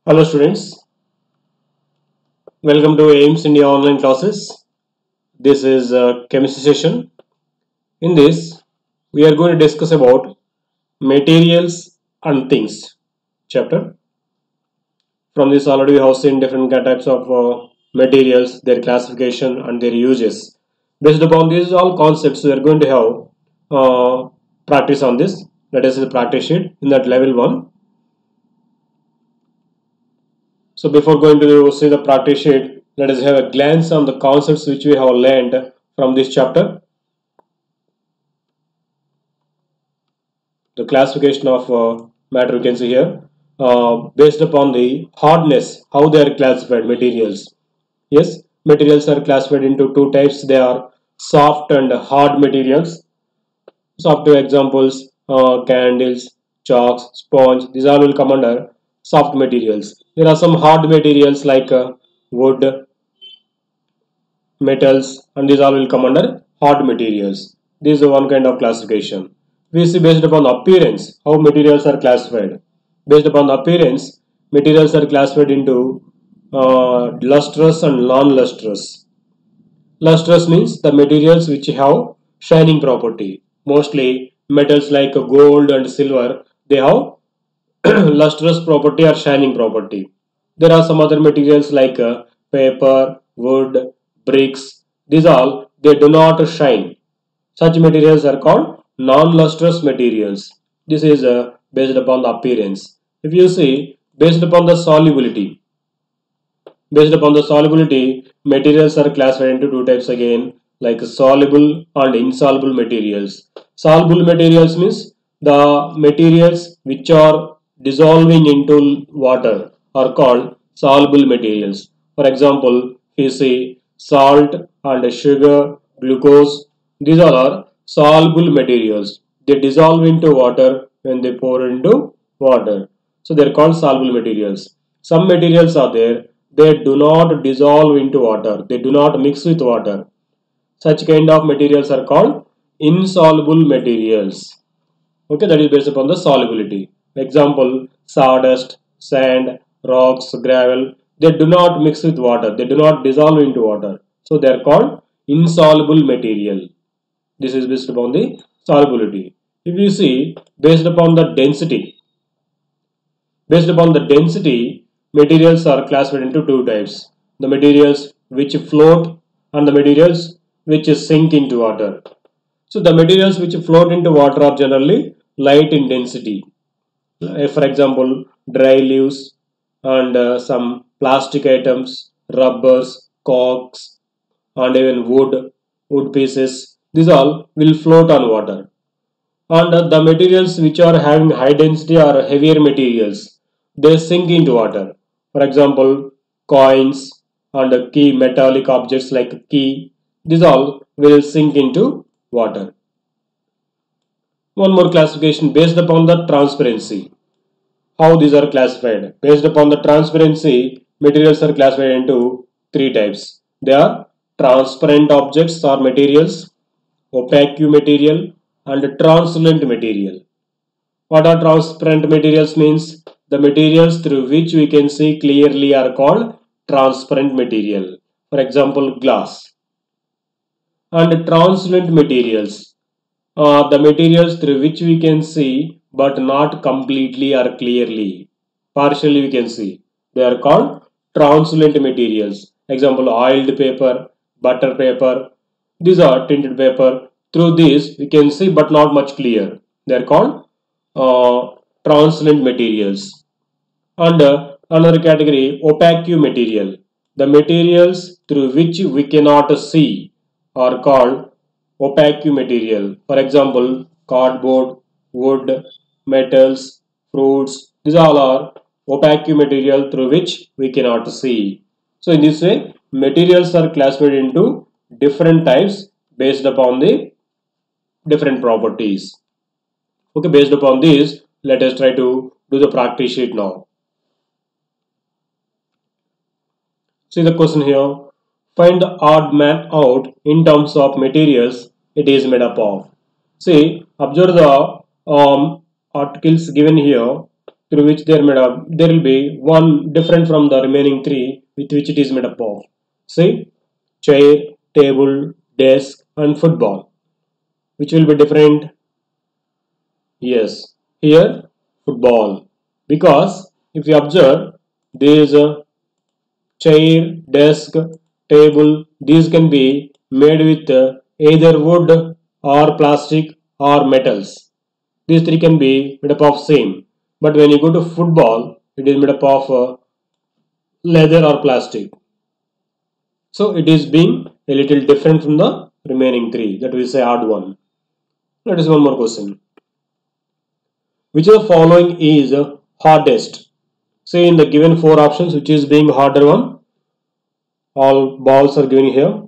Hello students, welcome to AIMS India online classes. This is a chemistry session. In this, we are going to discuss about materials and things chapter. From this already we have seen different types of materials, their classification and their uses. Based upon these all concepts, we are going to have practice on this. Let us see the practice sheet in that level 1. So before going to see the practice sheet, let us have a glance on the concepts which we have learned from this chapter. The classification of matter we can see here based upon the hardness, how they are classified materials. Yes, materials are classified into two types. They are soft and hard materials. Soft examples, candles, chalks, sponge, these all will come under soft materials. There are some hard materials like wood, metals, and these all will come under hard materials. This is one kind of classification. We see based upon appearance how materials are classified. Based upon appearance, materials are classified into lustrous and non-lustrous. Lustrous means the materials which have shining property. Mostly metals like gold and silver, they have lustrous property or shining property. There are some other materials like paper, wood, bricks. These all they do not shine. Such materials are called non-lustrous materials. This is based upon the appearance. If you see based upon the solubility, materials are classified into two types again, like soluble and insoluble materials. Soluble materials means the materials which are dissolving into water are called soluble materials. For example, you see salt and sugar, glucose, these all are soluble materials. They dissolve into water when they pour into water. So they are called soluble materials. Some materials are there, they do not dissolve into water, they do not mix with water. Such kind of materials are called insoluble materials. Okay, that is based upon the solubility. Example, sawdust, sand, rocks, gravel, they do not mix with water, they do not dissolve into water. So they are called insoluble material. This is based upon the solubility. If you see, based upon the density, materials are classified into two types. The materials which float and the materials which sink into water. So the materials which float into water are generally light in density. For example, dry leaves and some plastic items, rubbers, corks, and even wood pieces. These all will float on water. And the materials which are having high density are heavier materials. They sink into water. For example, coins and key metallic objects like key. These all will sink into water. One more classification based upon the transparency. How these are classified? Based upon the transparency, materials are classified into three types. They are transparent objects or materials, opaque material, and translucent material. What are transparent materials means? The materials through which we can see clearly are called transparent material. For example, glass. And translucent materials, the materials through which we can see but not completely or clearly. Partially we can see. They are called translucent materials. Example, oiled paper, butter paper. These are tinted paper. Through these we can see but not much clear. They are called translucent materials. And another category, opaque material. The materials through which we cannot see are called opaque material. For example, cardboard, wood, metals, fruits. These all are opaque material through which we cannot see. So in this way, materials are classified into different types based upon the different properties. Okay, based upon this, let us try to do the practice sheet now. See the question here. Find the odd man out in terms of materials it is made up of. See, observe the articles given here. through which they are made up, there will be one different from the remaining three with which it is made up of. See, chair, table, desk, and football. Which will be different? Yes, here football. Because if you observe, there is a chair, desk, table. These can be made with either wood or plastic or metals. These three can be made up of same. But when you go to football, it is made up of leather or plastic. So it is being a little different from the remaining three. That we say odd one. Let us one more question. Which of the following is hardest? Say in the given four options, which is being harder one? All balls are given here.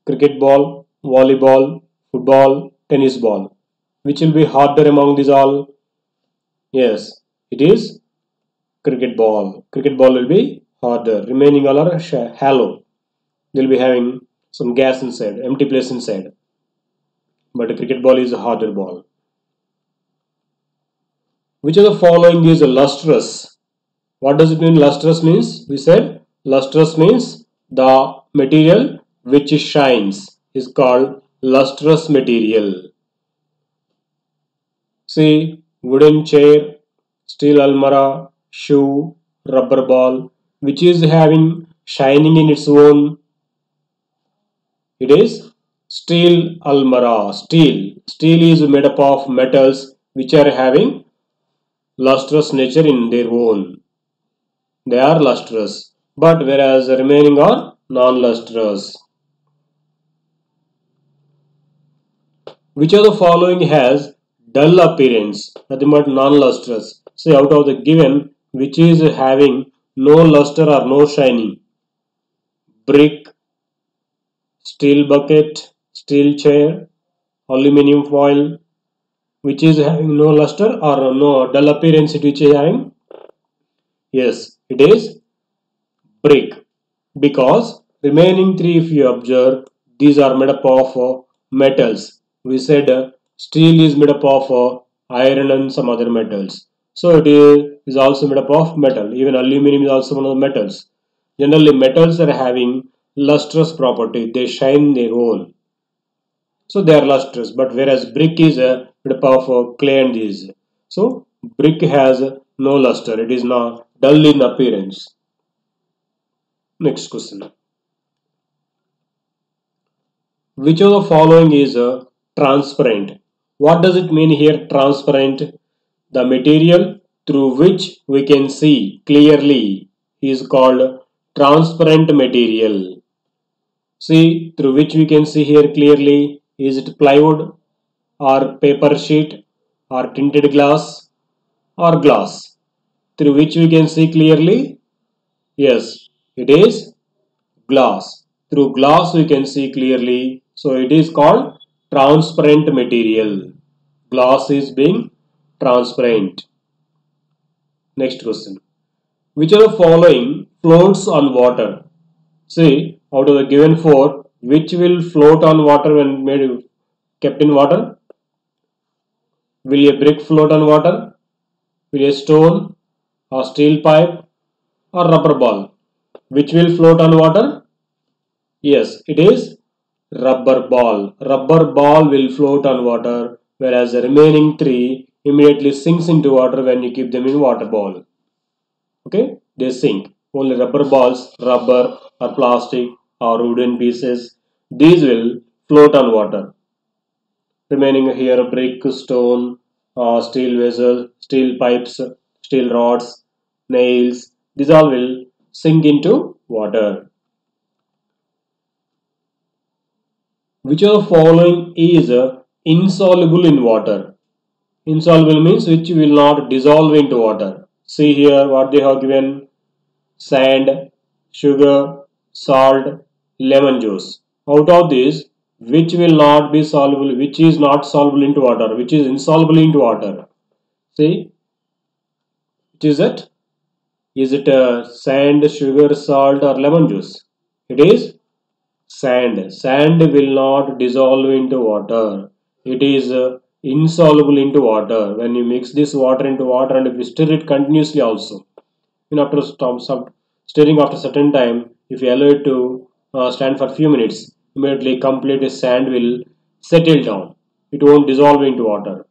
Cricket ball, volleyball, football, tennis ball. Which will be harder among these all? Yes, it is cricket ball. Cricket ball will be harder. Remaining all are hollow. They will be having some gas inside, empty place inside. But a cricket ball is a harder ball. Which of the following is lustrous? What does it mean lustrous means? We said lustrous means the material which shines is called lustrous material. See, wooden chair, steel almara, shoe, rubber ball, which is having shining in its own. It is steel almara. Steel is made up of metals which are having lustrous nature in their own. They are lustrous, but whereas the remaining are non-lustrous. Which of the following has dull appearance, nothing but non-lustrous? Say out of the given, which is having no luster or no shining? Brick, steel bucket, steel chair, aluminium foil, which is having no luster or no dull appearance, which is having? Yes, it is brick, because remaining three, if you observe, these are made up of metals. We said steel is made up of iron and some other metals. So it is also made up of metal. Even aluminum is also one of the metals. Generally, metals are having lustrous property. They shine their own. So they are lustrous. But whereas brick is made up of clay and these. So brick has no luster. It is not dull in appearance. Next question. Which of the following is transparent? What does it mean here, transparent? The material through which we can see clearly is called transparent material. See, through which we can see here clearly, is it plywood or paper sheet or tinted glass or glass? Through which we can see clearly? Yes, it is glass. Through glass we can see clearly. So it is called transparent material. Glass is being transparent. Next question. Which of the following floats on water? See, out of the given four, which will float on water when kept in water? Will a brick float on water? Will a stone or steel pipe or rubber ball? Which will float on water? Yes, it is rubber ball. Rubber ball will float on water, whereas the remaining three immediately sinks into water when you keep them in water ball. Okay, they sink. Only rubber balls, rubber or plastic or wooden pieces, these will float on water. Remaining here brick, stone, steel vessel, steel pipes, steel rods, nails, these all will sink into water. Which of the following is insoluble in water? Insoluble means which will not dissolve into water. See here what they have given: sand, sugar, salt, lemon juice. Out of these, which will not be soluble, which is not soluble into water, which is insoluble into water? See, which is it? Is it sand, sugar, salt, or lemon juice? It is sand. Sand will not dissolve into water. It is insoluble into water. When you mix this water into water and if you stir it continuously also, after some stirring after certain time, if you allow it to stand for few minutes, immediately complete sand will settle down. It won't dissolve into water.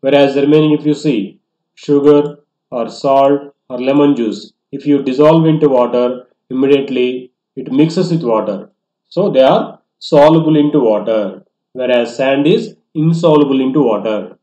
Whereas the remaining, if you see sugar or salt or lemon juice, if you dissolve into water, immediately it mixes with water. So they are soluble into water, whereas sand is insoluble into water.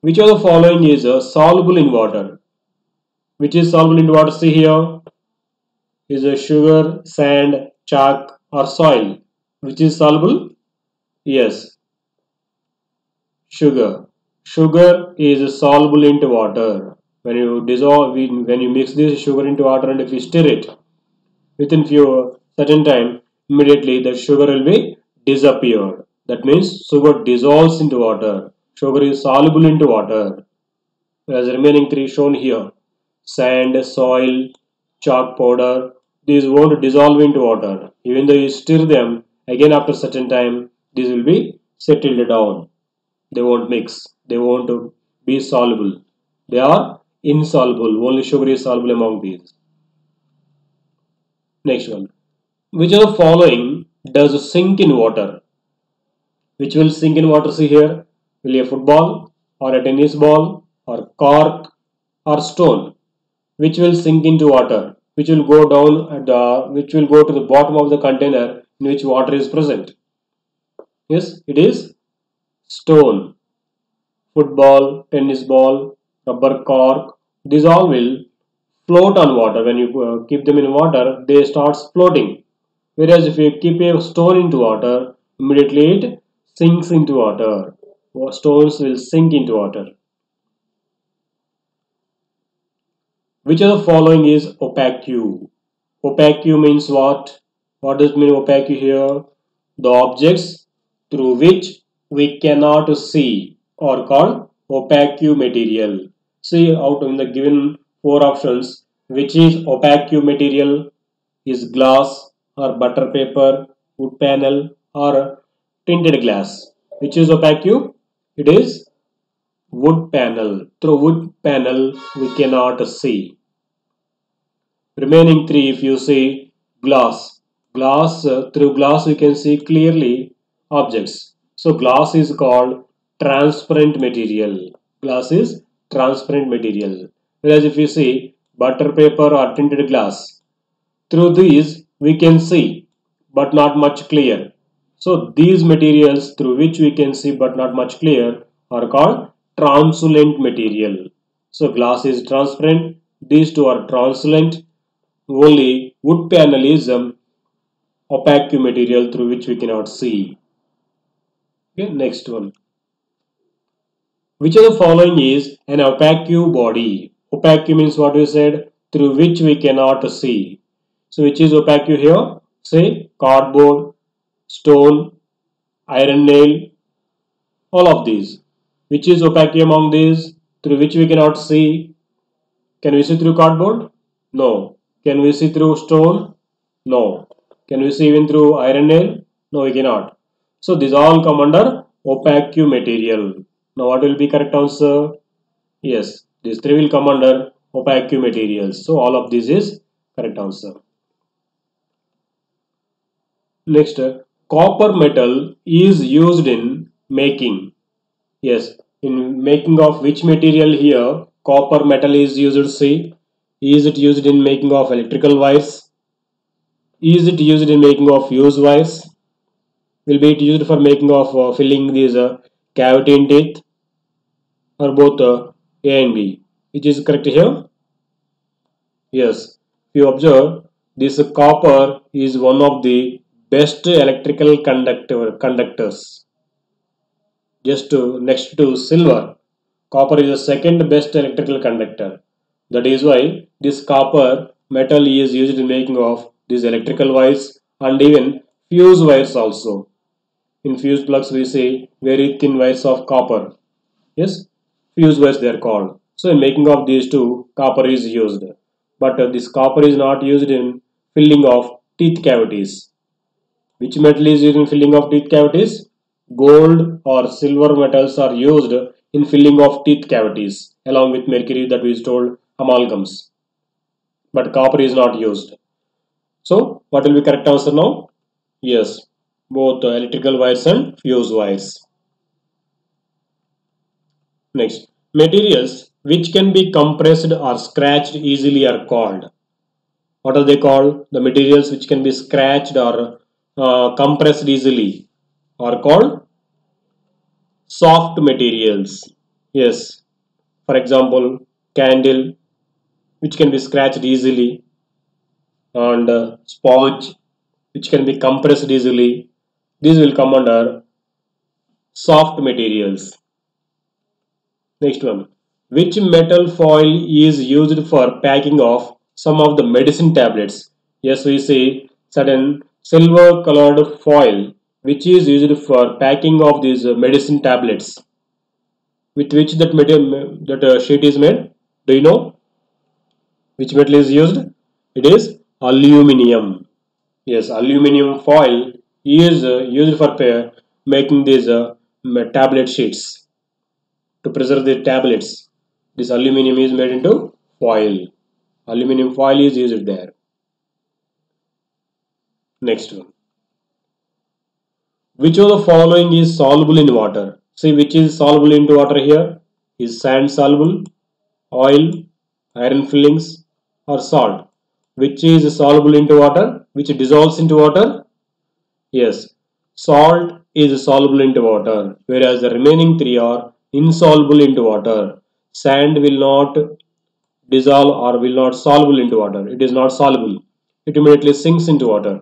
Which of the following is soluble in water? Which is soluble in water? See here is a sugar, sand, chalk or soil. Which is soluble? Yes, sugar. Sugar is soluble into water. When you dissolve, when you mix this sugar into water and if you stir it, within few certain time, immediately the sugar will be disappeared. That means sugar dissolves into water. Sugar is soluble into water. Whereas the remaining three shown here, sand, soil, chalk powder, these won't dissolve into water. Even though you stir them, again after certain time, these will be settled down. They won't mix. They won't be soluble. They are insoluble. Only sugar is soluble among these. Next one. Which of the following does sink in water? Which will sink in water? See here. Will a football or a tennis ball or cork or stone? Which will sink into water? Which will go down at the which will go to the bottom of the container in which water is present? Yes, it is stone. Football, tennis ball, rubber cork, these all will float on water. When you keep them in water, they start floating. Whereas if you keep a stone into water, immediately it sinks into water. Stones will sink into water. Which of the following is opaque? Opaque means what? What does it mean opaque here? The objects through which we cannot see are called opaque material. See out in the given four options, which is opaque material is glass or butter paper, wood panel or tinted glass. Which is opaque? It is wood panel. Through wood panel we cannot see. Remaining three, if you see glass, through glass we can see clearly objects. So glass is called transparent material. Glass is transparent material. Whereas if you see butter paper or tinted glass, through these we can see but not much clear. So these materials through which we can see but not much clear are called translucent material. So glass is transparent, these two are translucent. Only wood panel is opaque material through which we cannot see. Okay, next one. Which of the following is an opaque body? Opaque means what we said, through which we cannot see. So which is opaque here? Say cardboard, stone, iron nail, all of these. Which is opaque among these? Through which we cannot see. Can we see through cardboard? No. Can we see through stone? No. Can we see even through iron nail? No, we cannot. So these all come under opaque material. Now what will be correct answer? Yes, these three will come under opaque materials. So all of this is correct answer. Next, copper metal is used in making. Yes, in making of which material here? Copper metal is used. See, is it used in making of electrical wires? Is it used in making of fuse wires? Will be it used for making of filling these cavity in teeth, or both A and B? Which is correct here? Yes. If you observe, this copper is one of the best electrical conductors. Just next to silver, copper is the second best electrical conductor. That is why this copper metal is used in making of these electrical wires and even fuse wires also. In fuse plugs we see very thin wires of copper. Yes, fuse wires they are called. So in making of these two, copper is used. But this copper is not used in filling of teeth cavities. Which metal is used in filling of teeth cavities? gold or silver metals are used in filling of teeth cavities along with mercury, that we told amalgams, but copper is not used. So what will be correct answer now? Yes, both electrical wires and fuse wires. Next, materials which can be compressed or scratched easily are called. What are they called? The materials which can be scratched or compressed easily are called soft materials. Yes, for example, candle which can be scratched easily, and sponge which can be compressed easily. These will come under soft materials. Next one. Which metal foil is used for packing of some of the medicine tablets? Yes, we see certain silver colored foil which is used for packing of these medicine tablets. With which that metal, that sheet is made? Do you know which metal is used? It is aluminium. Yes, aluminium foil is used for making these tablet sheets to preserve the tablets. This aluminium is made into foil. Aluminium foil is used there. Next one. Which of the following is soluble in water? See which is soluble into water here? Is sand soluble, oil, iron fillings, or salt? Which is soluble into water? Which dissolves into water? Yes, salt is soluble into water, whereas the remaining three are insoluble into water. Sand will not dissolve or will not soluble into water. It is not soluble. It immediately sinks into water.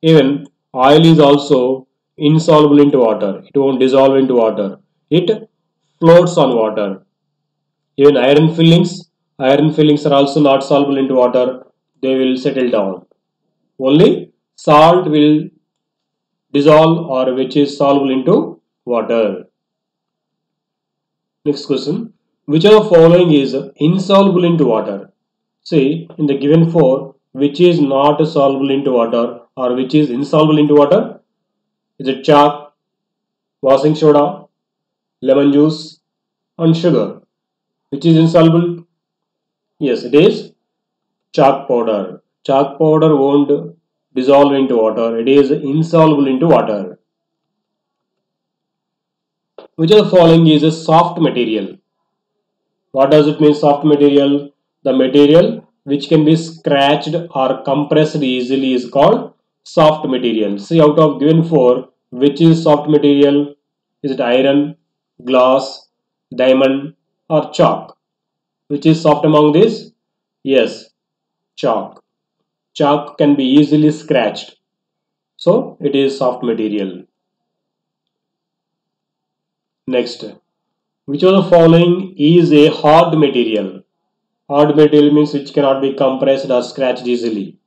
Even oil is also insoluble into water. It won't dissolve into water. It floats on water. Even iron fillings are also not soluble into water. They will settle down. Only salt will dissolve or which is soluble into water. Next question. Which of the following is insoluble into water? See, in the given 4, which is not soluble into water or which is insoluble into water? Is it chalk, washing soda, lemon juice, and sugar? Which is insoluble? Yes, it is chalk powder. Chalk powder won't dissolve into water. It is insoluble into water. Which of the following is a soft material? What does it mean soft material? The material which can be scratched or compressed easily is called soft material. See out of given 4, which is soft material? Is it iron, glass, diamond or chalk? Which is soft among these? Yes, chalk. Chalk can be easily scratched. So it is soft material. Next, which of the following is a hard material? Hard material means which cannot be compressed or scratched easily.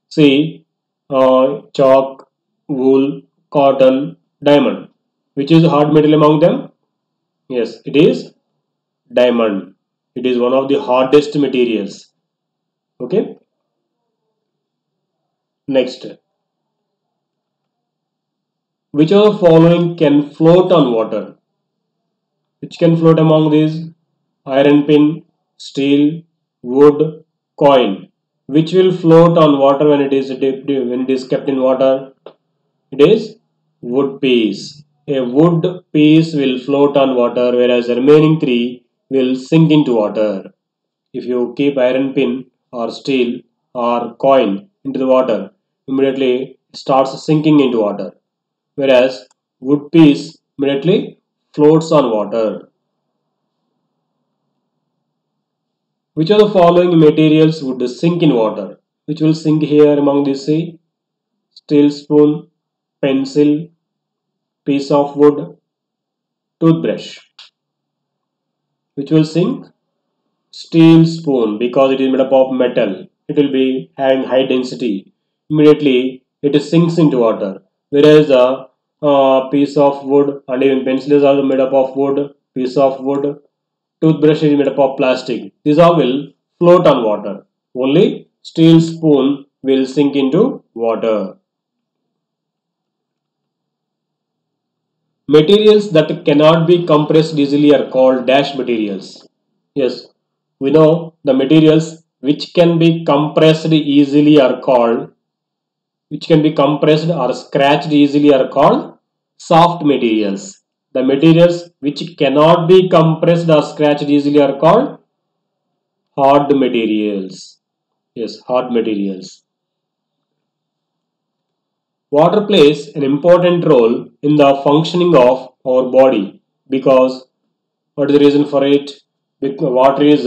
See, chalk, wool, cotton, diamond. Which is hard metal among them? Yes, it is diamond. It is one of the hardest materials. Okay. Next, which of the following can float on water? Which can float among these? Iron pin, steel, wood, coin. Which will float on water when it is dipped, when it is kept in water? It is wood piece. A wood piece will float on water, whereas the remaining three will sink into water. If you keep iron pin or steel or coin into the water, immediately it starts sinking into water, whereas wood piece immediately floats on water. Which of the following materials would sink in water? Which will sink here among these? Say, steel spoon, pencil, piece of wood, toothbrush. Which will sink? Steel spoon, because it is made up of metal. It will be having high density. Immediately it sinks into water. Whereas a piece of wood and even pencil is also made up of wood, piece of wood, toothbrush is made up of plastic. These all will float on water. Only steel spoon will sink into water. Materials that cannot be compressed easily are called dash materials. Yes, we know the materials which can be compressed easily are called, which can be compressed or scratched easily are called soft materials. The materials which cannot be compressed or scratched easily are called hard materials. Yes, hard materials. Water plays an important role in the functioning of our body because what is the reason for it? Because water is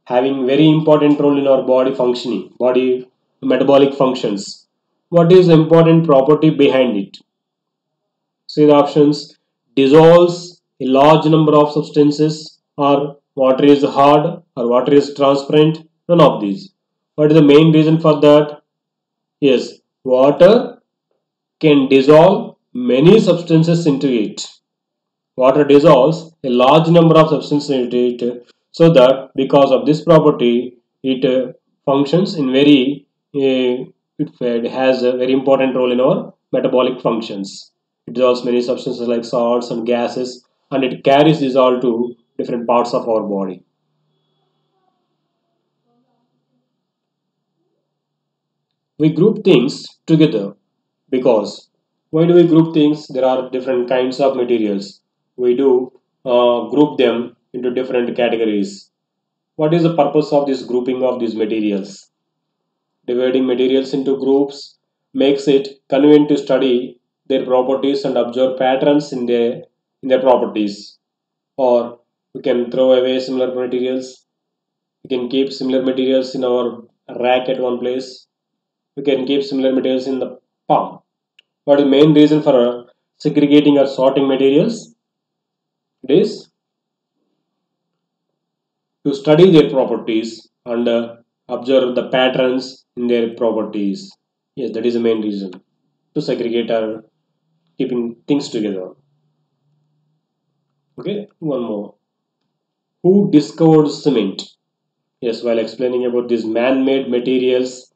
having very important role in our body functioning, body metabolic functions. What is the important property behind it? See the options: dissolves a large number of substances, or water is hard, or water is transparent. None of these. What is the main reason for that? Yes, water can dissolve many substances into it. Water dissolves a large number of substances into it, so that because of this property, it functions in very, it has a very important role in our metabolic functions. It dissolves many substances like salts and gases, and it carries this all to different parts of our body. We group things together because why do we group things? There are different kinds of materials. We do group them into different categories. What is the purpose of this grouping of these materials? Dividing materials into groups makes it convenient to study their properties and observe patterns in their properties. Or we can throw away similar materials. We can keep similar materials in our rack at one place. We can keep similar materials in the palm. What is the main reason for segregating or sorting materials? It is to study their properties and observe the patterns in their properties. Yes, that is the main reason to segregate or keeping things together. Okay, one more. Who discovered cement? Yes, while explaining about these man-made materials,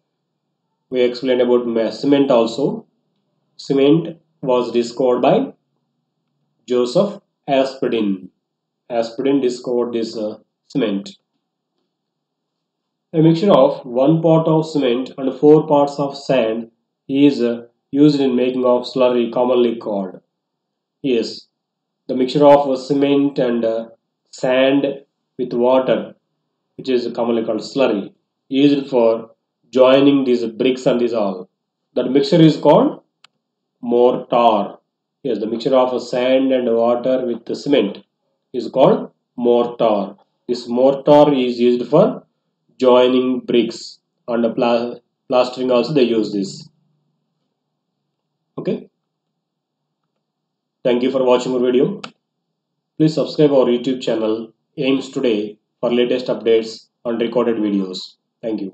we explained about cement also. Cement was discovered by Joseph Aspidin. Aspidin discovered this cement. A mixture of 1 part of cement and 4 parts of sand is used in making of slurry commonly called. Yes, the mixture of cement and sand with water, which is commonly called slurry, used for joining these bricks and these all. That mixture is called mortar. Yes, the mixture of sand and water with the cement is called mortar. This mortar is used for joining bricks and plastering also they use this. Okay, thank you for watching our video. Please subscribe our YouTube channel Aims Today for latest updates on recorded videos. Thank you.